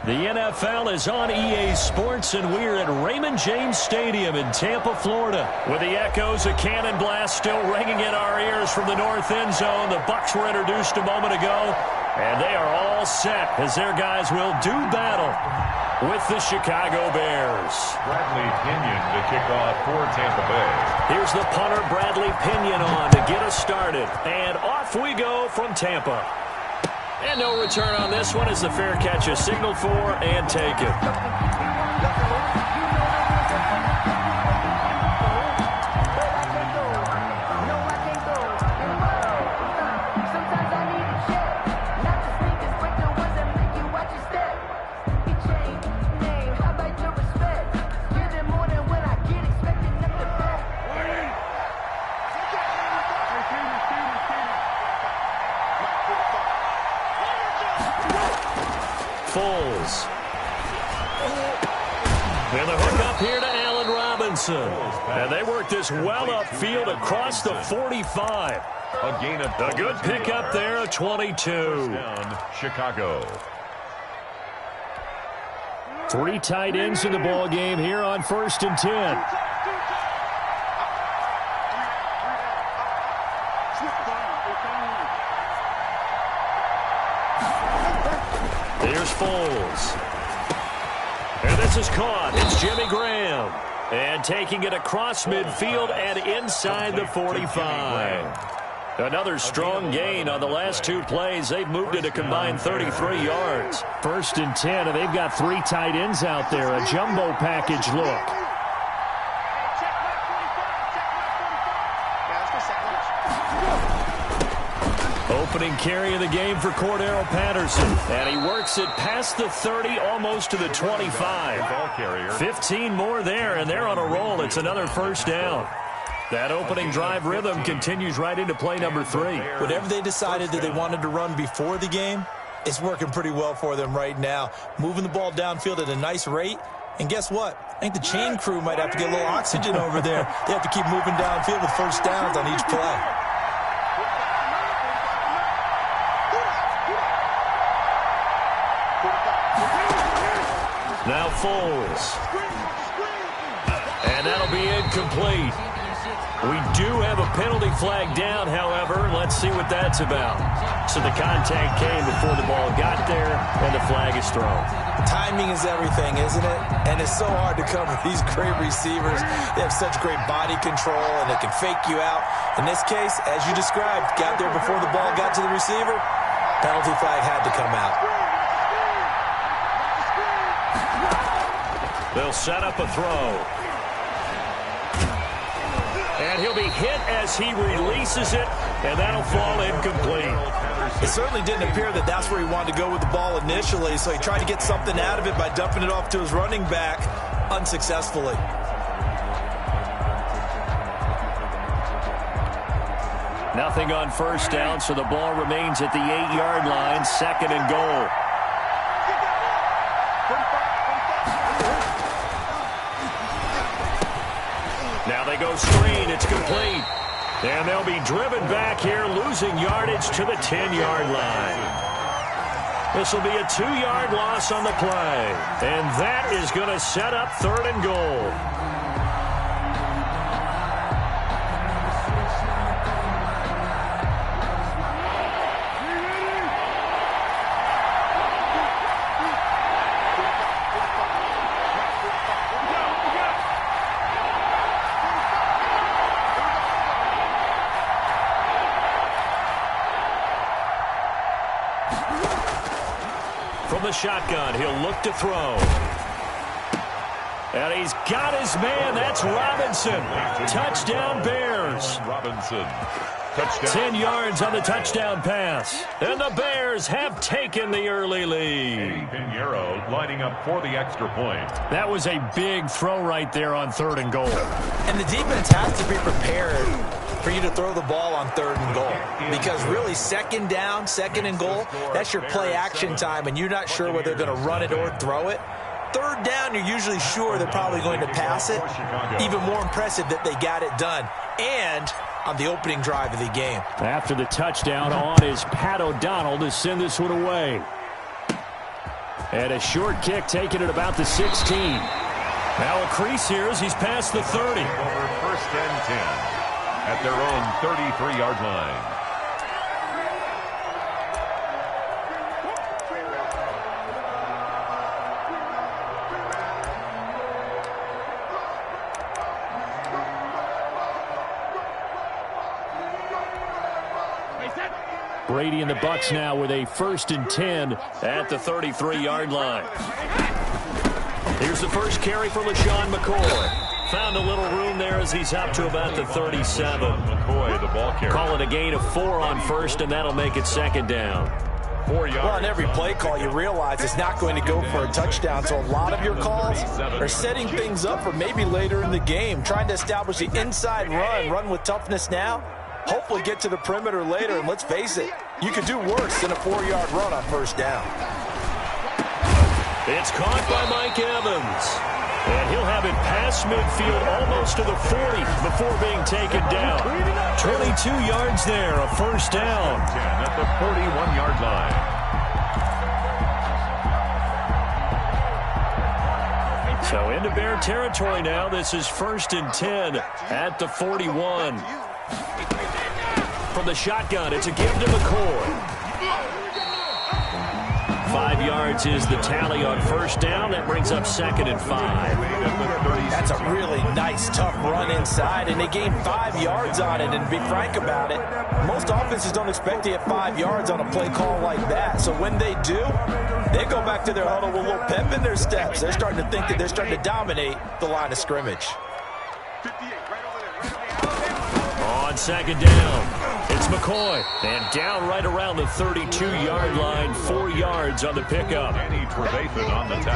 The NFL is on EA Sports, and we're at Raymond James Stadium in Tampa, Florida. With the echoes of cannon blast still ringing in our ears from the north end zone, the Bucs were introduced a moment ago, and they are all set as their guys will do battle with the Chicago Bears. Bradley Pinion to kick off for Tampa Bay. Here's the punter, Bradley Pinion, on to get us started. And off we go from Tampa. And no return on this one as the fair catch is signaled for and taken. Foles. And the hook up here to Allen Robinson. And they work this well upfield across the 45. A gain of a good pickup there of 22. Down, Chicago. 3 tight ends in the ball game here on 1st and 10. Here's Foles. And this is caught. It's Jimmy Graham. And taking it across midfield and inside the 45. Another strong gain on the last 2 plays. They've moved it a combined 33 yards. 1st and 10, and they've got 3 tight ends out there. A jumbo package look. Opening carry of the game for Cordero Patterson. And he works it past the 30, almost to the 25. Ball carrier. 15 more there, and they're on a roll. It's another 1st down. That opening drive rhythm continues right into play number 3. Whatever they decided that they wanted to run before the game, it's working pretty well for them right now. Moving the ball downfield at a nice rate. And guess what? I think the chain crew might have to get a little oxygen over there. They have to keep moving downfield with 1st downs on each play. Now Foles. And that'll be incomplete. We do have a penalty flag down, however. Let's see what that's about. So the contact came before the ball got there, and the flag is thrown. Timing is everything, isn't it? And it's so hard to cover these great receivers. They have such great body control, and they can fake you out. In this case, as you described, got there before the ball got to the receiver. Penalty flag had to come out. They'll set up a throw. And he'll be hit as he releases it, and that'll fall incomplete. It certainly didn't appear that that's where he wanted to go with the ball initially, so he tried to get something out of it by dumping it off to his running back unsuccessfully. Nothing on 1st down, so the ball remains at the 8-yard line, 2nd and goal. Now they go screen. It's complete. And they'll be driven back here, losing yardage to the 10-yard line. This will be a 2-yard loss on the play. And that is going to set up 3rd and goal. From the shotgun, he'll look to throw. And he's got his man. That's Robinson. Touchdown, Bears. Robinson. Touchdown. 10 yards on the touchdown pass. And the Bears have taken the early lead. Pinheiro lining up for the extra point. That was a big throw right there on 3rd and goal. And the defense has to be prepared for you to throw the ball on 3rd and goal. Because really, 2nd down, 2nd and goal, that's your play action time, and you're not sure whether they're going to run it or throw it. 3rd down, you're usually sure they're probably going to pass it. Even more impressive that they got it done. And on the opening drive of the game. After the touchdown, on is Pat O'Donnell to send this one away. And a short kick taken at about the 16. Now a crease here as he's past the 30. Over first and 10 at their own 33-yard line. Brady and the Bucs now with a 1st and 10 at the 33-yard line. Here's the first carry for LaShawn McCoy. Found a little room there as he's up to about the 37. McCoy, the ball carrier. Call it a gain of 4 on first, and that'll make it 2nd down. 4 yards. Well, on every play call, you realize it's not going to go for a touchdown, so a lot of your calls are setting things up for maybe later in the game, trying to establish the inside run with toughness now. Hopefully get to the perimeter later, and let's face it, you could do worse than a 4-yard run on first down. It's caught by Mike Evans. And he'll have it past midfield almost to the 40 before being taken down. 22 yards there, a first down. 10 at the 41-yard line. So into Bear territory now. This is 1st and 10 at the 41. From the shotgun, it's a give to McCoy. 5 yards is the tally on first down. That brings up 2nd and 5. That's a really nice, tough run inside, and they gained 5 yards on it. And to be frank about it, most offenses don't expect to get 5 yards on a play call like that. So when they do, they go back to their huddle with a little pep in their steps. They're starting to think that they're starting to dominate the line of scrimmage. On 2nd down, it's McCoy. And down right around the 32-yard line, 4 yards on the pickup.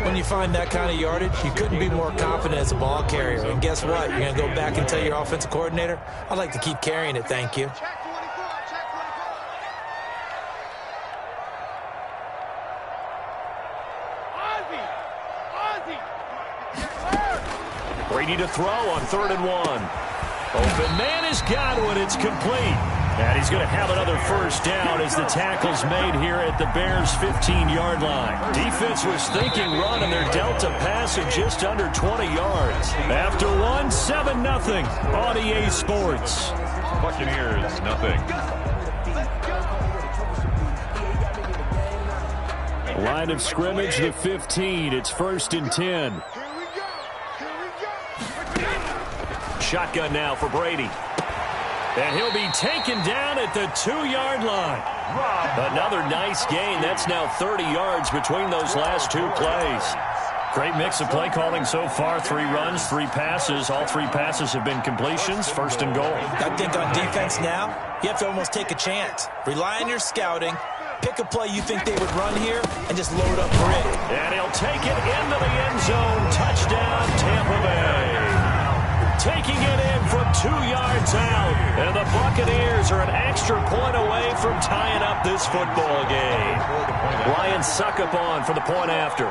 When you find that kind of yardage, you couldn't be more confident as a ball carrier. And guess what? You're going to go back and tell your offensive coordinator, I'd like to keep carrying it, thank you. Brady to throw on 3rd and 1. Open man has got one. It's complete. And he's going to have another first down as the tackle's made here at the Bears' 15-yard line. Defense was thinking run, and they're dealt a pass of just under 20 yards. After 7-0 on EA Sports. Buccaneers, nothing. Line of scrimmage, the 15. It's 1st and 10. Shotgun now for Brady. And he'll be taken down at the 2-yard line. Another nice gain. That's now 30 yards between those last 2 plays. Great mix of play calling so far. 3 runs, 3 passes. All 3 passes have been completions. 1st and goal. I think on defense now, you have to almost take a chance. Rely on your scouting. Pick a play you think they would run here and just load up grit. And he'll take it into the end zone. Touchdown, Tampa Bay. Taking it in from 2 yards out. And the Buccaneers are an extra point away from tying up this football game. Lions suck up on for the point after.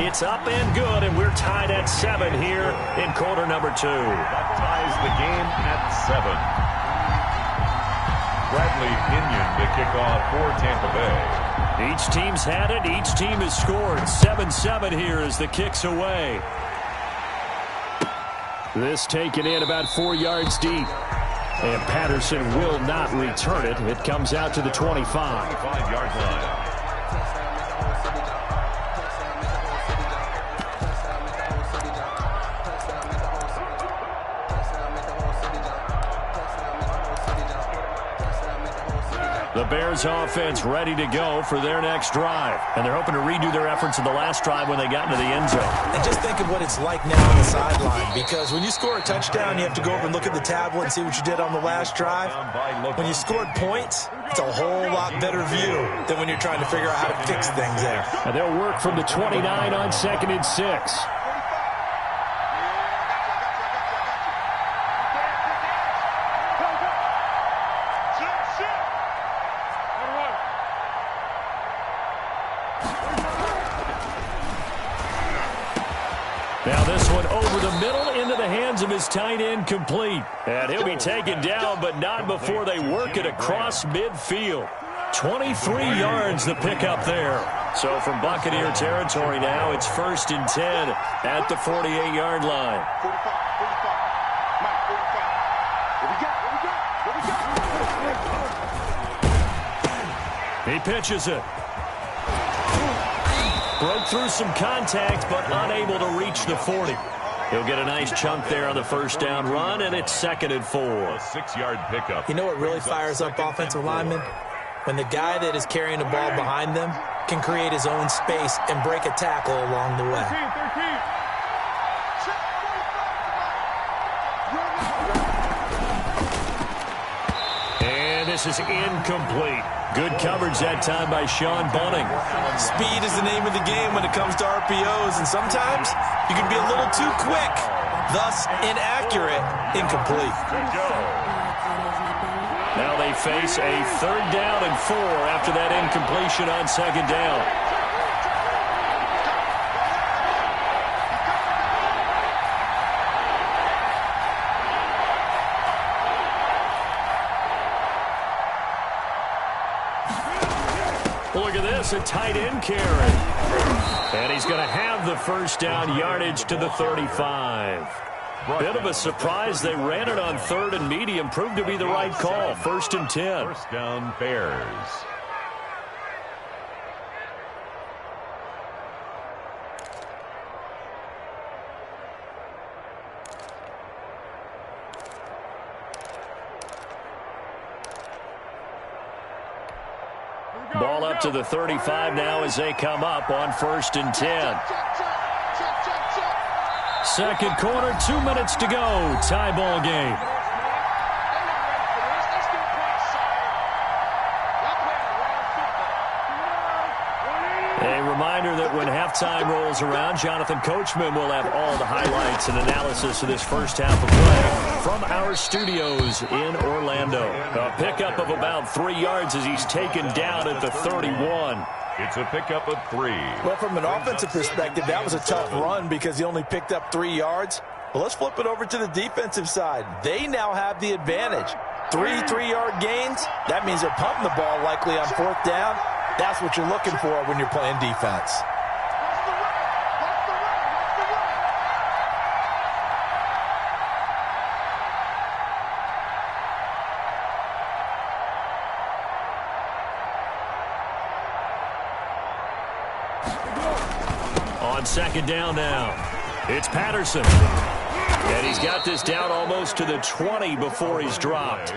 It's up and good, and we're tied at 7 here in quarter number 2. That ties the game at 7. Bradley Pinion to kick off for Tampa Bay. Each team's had it. Each team has scored. 7-7 here as the kick's away. This taken in about 4 yards deep. And Patterson will not return it. It comes out to the 25. 25-yard line. The Bears offense ready to go for their next drive. And they're hoping to redo their efforts in the last drive when they got into the end zone. And just think of what it's like now on the sideline. Because when you score a touchdown, you have to go over and look at the tablet and see what you did on the last drive. When you scored points, it's a whole lot better view than when you're trying to figure out how to fix things there. And they'll work from the 29 on 2nd and 6. Now this one over the middle into the hands of his tight end, complete. And he'll be taken down, but not before they work it across midfield. 23 yards the pickup there. So from Buccaneer territory now, it's 1st and 10 at the 48-yard line. He pitches it. Broke through some contact, but unable to reach the 40. He'll get a nice chunk there on the first down run, and it's 2nd and 4. A 6-yard pickup. You know what really fires up offensive linemen? When the guy that is carrying the ball behind them can create his own space and break a tackle along the way. And this is incomplete. Good coverage that time by Sean Bunting. Speed is the name of the game when it comes to RPOs, and sometimes you can be a little too quick, thus inaccurate, incomplete. Now they face a 3rd down and 4 after that incompletion on 2nd down. Look at this, a tight end carry. And he's going to have the first down yardage to the 35. Bit of a surprise. They ran it on 3rd and medium. Proved to be the right call. 1st and 10. First down, Bears. Ball up to the 35 now as they come up on 1st and 10. Second quarter, 2 minutes to go. Tie ball game. A reminder that when halftime rolls around, Jonathan Coachman will have all the highlights and analysis of this first half of play from our studios in Orlando. A pickup of about 3 yards as he's taken down at the 31. It's a pickup of 3. Well, from an offensive perspective, that was a tough run because he only picked up 3 yards. Well, let's flip it over to the defensive side. They now have the advantage. 3 3-yard gains. That means they're pumping the ball likely on 4th down. That's what you're looking for when you're playing defense. On 2nd down now, it's Patterson. And he's got this down almost to the 20 before he's dropped.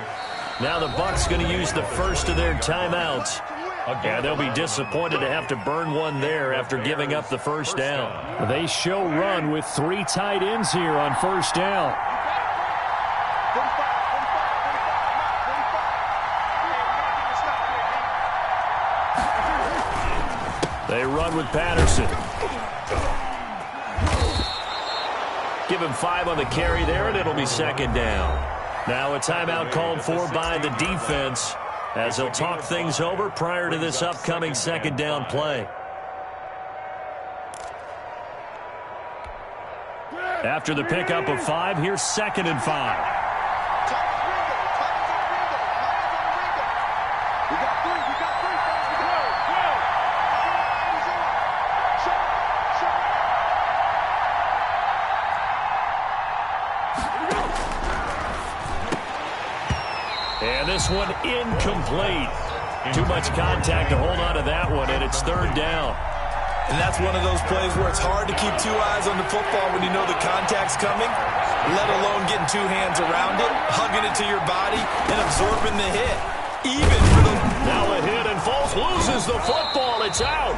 Now the Bucs going to use the first of their timeouts. And they'll be disappointed to have to burn one there after giving up the first down. They show run with 3 tight ends here on 1st down. They run with Patterson. Give him 5 on the carry there, and it'll be 2nd down. Now a timeout called for by the defense as they'll talk things over prior to this upcoming 2nd down play. After the pickup of 5, here's 2nd and 5. And this one incomplete. Too much contact to hold on to that one, and it's 3rd down. And that's one of those plays where it's hard to keep 2 eyes on the football when you know the contact's coming, let alone getting 2 hands around it, hugging it to your body, and absorbing the hit. Even for the... Now a hit, and Foles loses the football. It's out.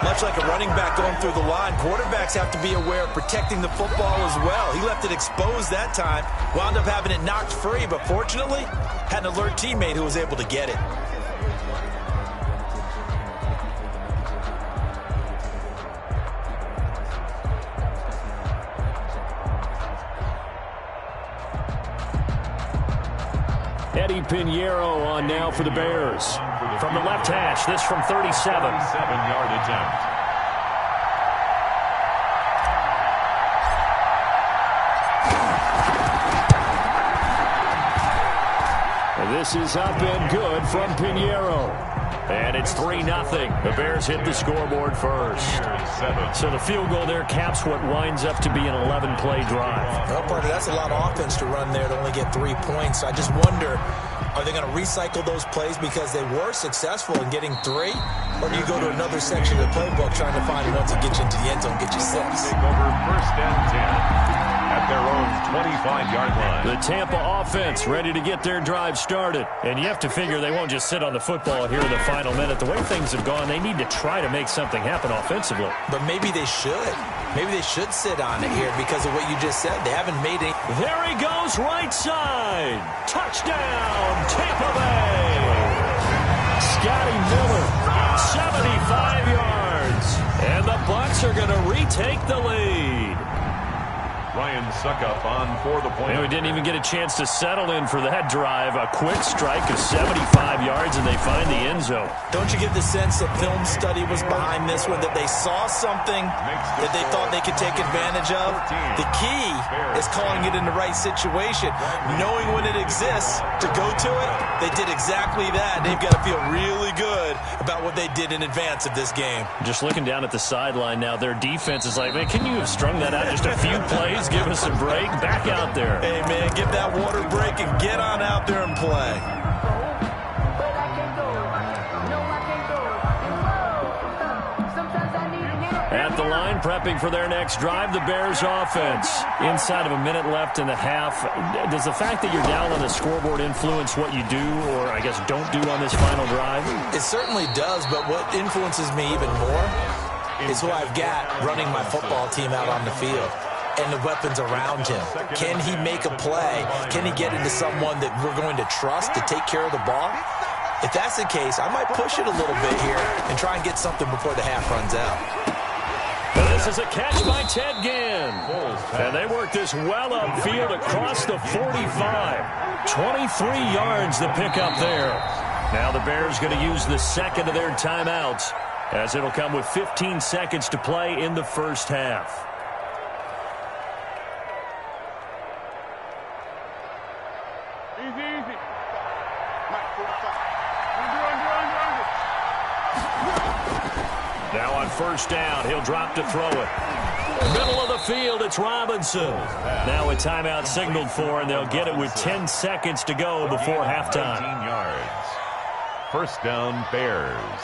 Much like a running back going through the line, quarterbacks have to be aware of protecting the football as well. He left it exposed that time, wound up having it knocked free, but fortunately, had an alert teammate who was able to get it. Eddie Pinheiro on now for the Bears. From the left hash, this from 37. 7-yard attempt. And this is up and good from Pinheiro. And it's 3-0. The Bears hit the scoreboard first. So the field goal there caps what winds up to be an 11-play drive. Well, partner, that's a lot of offense to run there to only get 3 points. I just wonder, are they going to recycle those plays because they were successful in getting 3? Or do you go to another section of the playbook trying to find one to get you into the end zone, get you 6? Take over 1st and 10. At their own 25-yard line. The Tampa offense ready to get their drive started. And you have to figure they won't just sit on the football here in the final minute. The way things have gone, they need to try to make something happen offensively. But maybe they should. Maybe they should sit on it here because of what you just said. They haven't made any. There he goes, right side. Touchdown, Tampa Bay. Scotty Miller, 75 yards. And the Bucs are going to retake the lead. Ryan Suckup on for the point. And we didn't even get a chance to settle in for that drive. A quick strike of 75 yards, and they find the end zone. Don't you get the sense that film study was behind this one, that they saw something that they thought they could take advantage of? The key is calling it in the right situation. Knowing when it exists to go to it, they did exactly that. They've got to feel really good about what they did in advance of this game. Just looking down at the sideline now, their defense is like, man, can you have strung that out just a few plays? Give us a break. Back out there. Hey, man, give that water break and get on out there and play. At the line, prepping for their next drive, the Bears offense. Inside of a minute left in the half. Does the fact that you're down on the scoreboard influence what you do, or I guess don't do on this final drive? It certainly does, but what influences me even more is who I've got running my football team out on the field. And the weapons around him. Can he make a play? Can he get into someone that we're going to trust to take care of the ball? If that's the case, I might push it a little bit here and try and get something before the half runs out. This is a catch by Ted Ginn. And they work this well upfield across the 45. 23 yards the pickup there. Now the Bears going to use the second of their timeouts, as it'll come with 15 seconds to play in the first half. Now on first down, he'll drop to throw it. Middle of the field, it's Robinson. Now a timeout signaled for, and they'll get it with 10 seconds to go before halftime. 19 yards. First down, Bears.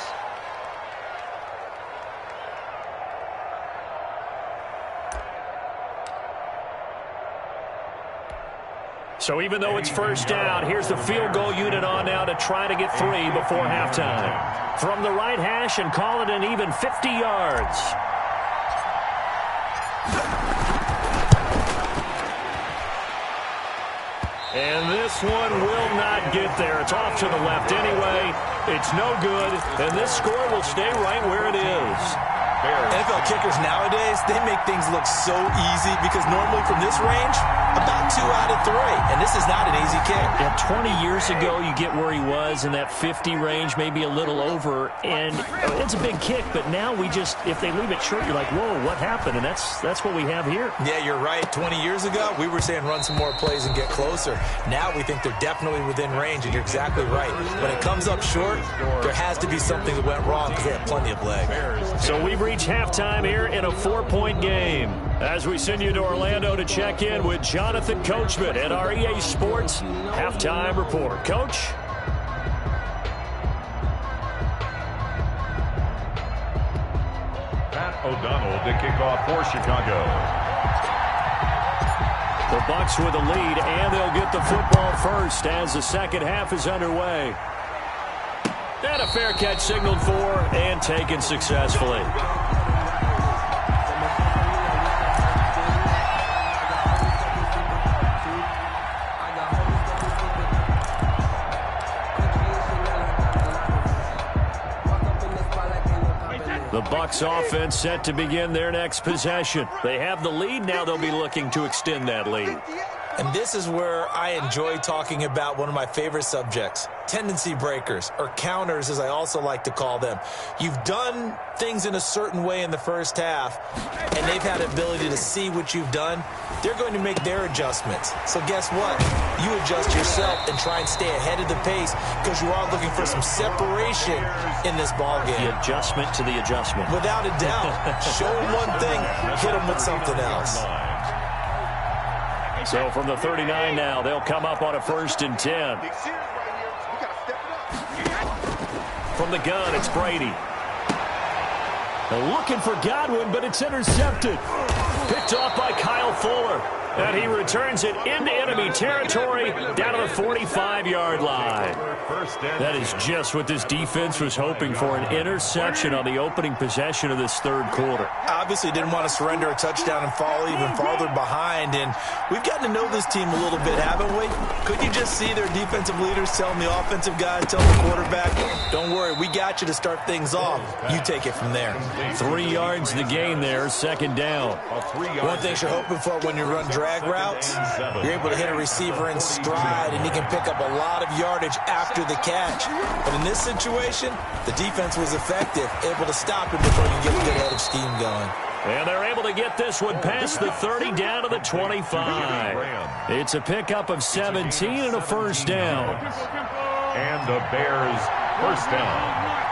So even though it's first down, here's the field goal unit on now to try to get 3 before halftime. From the right hash and call it an even 50 yards. And this one will not get there. It's off to the left anyway. It's no good, and this score will stay right where it is. NFL kickers nowadays, they make things look so easy because normally from this range, about 2 out of 3. And this is not an easy kick. Yeah, 20 years ago, you get where he was in that 50 range, maybe a little over. And it's a big kick, but now we just, if they leave it short, you're like, whoa, what happened? And that's what we have here. Yeah, you're right. 20 years ago, we were saying run some more plays and get closer. Now we think they're definitely within range, and you're exactly right. When it comes up short, there has to be something that went wrong because they have plenty of leg. So we've reached halftime here in a 4-point game. As we send you to Orlando to check in with Jonathan Coachman at our EA Sports Halftime Report. Coach? Pat O'Donnell to kick off for Chicago. The Bucs with a lead, and they'll get the football first as the second half is underway. And a fair catch signaled for and taken successfully. The Bucs offense set to begin their next possession. They have the lead. Now they'll be looking to extend that lead. And this is where I enjoy talking about one of my favorite subjects, tendency breakers, or counters as I also like to call them. You've done things in a certain way in the first half, and they've had the ability to see what you've done. They're going to make their adjustments. So guess what? You adjust yourself and try and stay ahead of the pace because you are looking for some separation in this ball game. The adjustment to the adjustment. Without a doubt. Show them one thing, hit them with something else. So from the 39 now, they'll come up on a 1st and 10. From the gun, it's Brady. Looking for Godwin, but it's intercepted. Picked off by Kyle Fuller. And he returns it into enemy territory down to the 45-yard line. That is just what this defense was hoping for, an interception on the opening possession of this third quarter. Obviously didn't want to surrender a touchdown and fall even farther behind. And we've gotten to know this team a little bit, haven't we? Could you just see their defensive leaders telling the offensive guys, telling the quarterback, don't worry, we got you to start things off. You take it from there. 3 yards the gain there, 2nd down. One thing you're hoping for when you run drag routes, you're able to hit a receiver in stride, and he can pick up a lot of yardage after the catch. But in this situation, the defense was effective, able to stop him before you get a good head of steam going. And they're able to get this one past the 30 down to the 25. It's a pickup of 17 and a 1st down. And the Bears 1st down.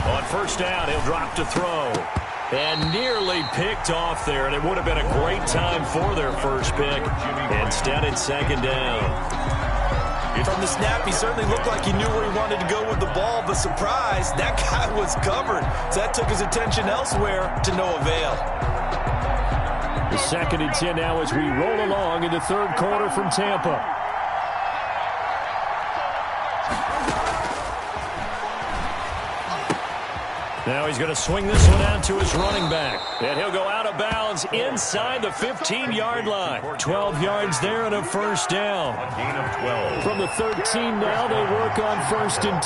On 1st down, he'll drop to throw. And nearly picked off there, and it would have been a great time for their first pick. Instead, it's 2nd down. From the snap, he certainly looked like he knew where he wanted to go with the ball, but surprise, that guy was covered. So that took his attention elsewhere to no avail. The 2nd and 10 now as we roll along in the third quarter from Tampa. Now he's going to swing this one out to his running back. And he'll go out of bounds inside the 15-yard line. 12 yards there and a 1st down. A gain of 12. From the 13 now, they work on 1st and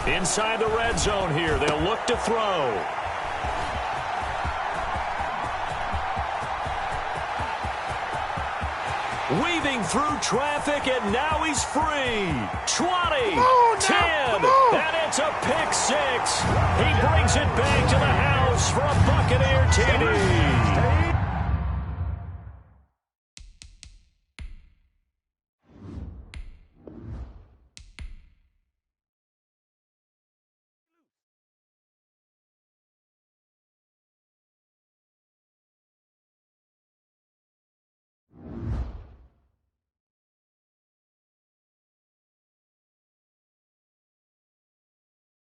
10. Inside the red zone here, they'll look to throw. Weaving through traffic, and now he's free. 20, 10, and it's a pick 6. He brings it back to the house for a Buccaneer TD.